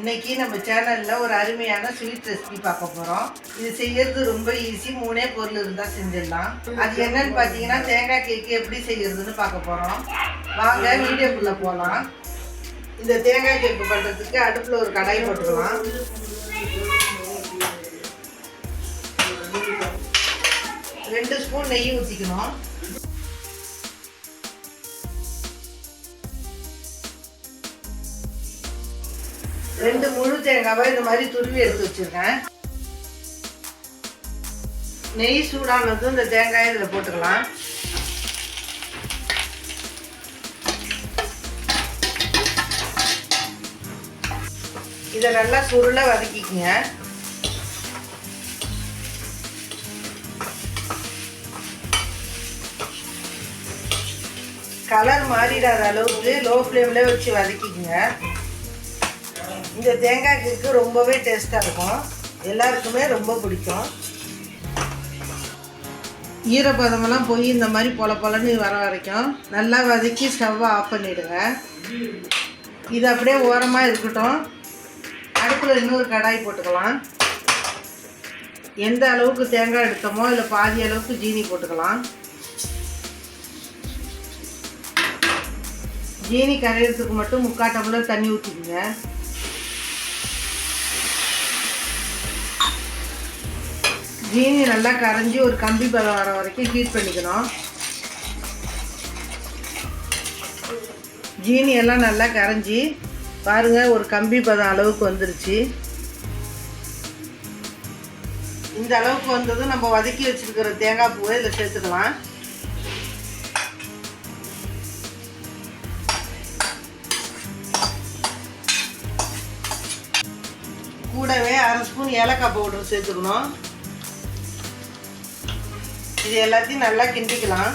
இன்னைக்கு நம்ம சேனலில் ஒரு அருமையான ஸ்வீட் ரெசிபி பார்க்க போகிறோம். இது செய்யறது ரொம்ப ஈஸி. 3 பொருள் இருந்தால் செஞ்சிடலாம். அது என்னன்னு பார்த்தீங்கன்னா தேங்காய் கேக்கு எப்படி செய்யறதுன்னு பார்க்க போகிறோம். வாங்க வீடியோக்குள்ளே போகலாம். இந்த தேங்காய் கேக்கு பண்ணுறதுக்கு அடுப்பில் ஒரு கடாய் போட்டுக்கலாம். ரெண்டு ஸ்பூன் நெய் ஊற்றிக்கணும். ரெண்டு முழு தேங்காவை இந்த மாதிரி துருவி எடுத்து வச்சிருக்கேன். நெய் சூடானதும் இந்த தேங்காயை இதில் போட்டுக்கலாம். இதை நல்லா சுருள வதக்கிக்குங்க. கலர் மாறிடாத அளவுக்கு லோ ஃப்ளேம்ல வச்சு வதக்கிக்குங்க. இந்த தேங்காய் கேக்கு ரொம்பவே டேஸ்ட்டாக இருக்கும். எல்லாருக்குமே ரொம்ப பிடிக்கும். ஈரப்பதமெல்லாம் போய் இந்த மாதிரி பொலன்னு வர வரைக்கும் நல்லா வதக்கி ஸ்டவ்வை ஆஃப் பண்ணிவிடுங்க. இது அப்படியே ஓரமாக இருக்கட்டும். அடுப்பில் இன்னொரு கடாய் போட்டுக்கலாம். எந்த அளவுக்கு தேங்காய் எடுத்தோமோ இல்லை பாதி அளவுக்கு ஜீனி போட்டுக்கலாம். ஜீனி கரையிறதுக்கு மட்டும் 3/4 டம்ளர் தண்ணி ஊற்றிக்குங்க. ஜீனி நல்லா கரைஞ்சி ஒரு கம்பி பதம் வர வரைக்கும் ஹீட் பண்ணிக்கணும். ஜீனி எல்லாம் நல்லா கரைஞ்சி பாருங்கள், ஒரு கம்பி பதம் அளவுக்கு வந்துருச்சு. இந்த அளவுக்கு வந்ததும் நம்ம வதக்கி வச்சுருக்கிற தேங்காய் பூவை இதில் சேர்த்துக்கலாம். கூடவே 1/2 ஸ்பூன் ஏலக்காய் பவுடர் சேர்த்துக்கணும். இது எல்லாத்தையும் நல்லா கிண்டிக்கலாம்.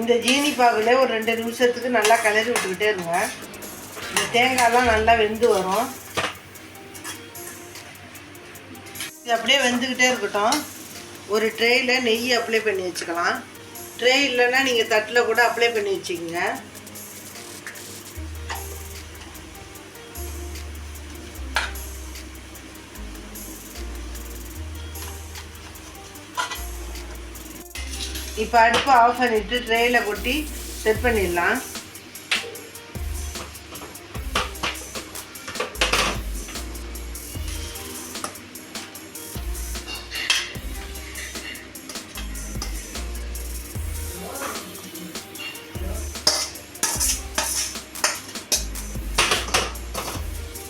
இந்த ஜீனி பாகுல ஒரு 2 நிமிஷத்துக்கு நல்லா கிளறி விட்டுக்கிட்டே இருங்க. இந்த தேங்காய்லாம் நல்லா வெந்து வரும். இது அப்படியே வெந்துக்கிட்டே இருக்கட்டும். ஒரு ட்ரேயில் நெய் அப்ளை பண்ணி வச்சுக்கலாம். ட்ரே இல்லைன்னா நீங்கள் தட்டில் கூட அப்ளை பண்ணி வச்சுக்கோங்க. இப்போ அடுப்பை ஆஃப் பண்ணிவிட்டு ட்ரேயில் கொட்டி செட் பண்ணிடலாம்.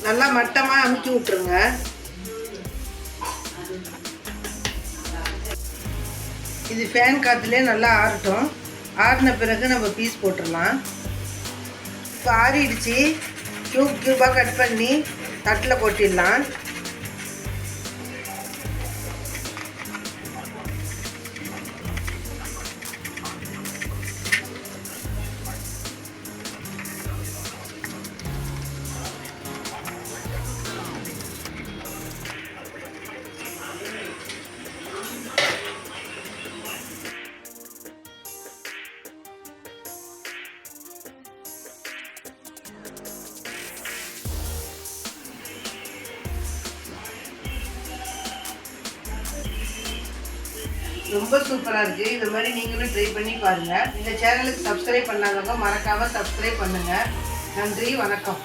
நல்லா மட்டமாக அமுக்கி விட்டுருங்க. இது ஃபேன் காற்றுலேயே நல்லா ஆறட்டும். ஆறின பிறகு நம்ம பீஸ் போட்டுடலாம். இப்போ ஆறிடுச்சு. க்யூபாக கட் பண்ணி தட்டில் கொட்டிடலாம். ரொம்ப சூப்பராக இருக்குது. இது மாதிரி நீங்களும் ட்ரை பண்ணி பாருங்கள். இந்த சேனலுக்கு சப்ஸ்கிரைப் பண்ணாதவங்க மறக்காமல் சப்ஸ்கிரைப் பண்ணுங்கள். நன்றி, வணக்கம்.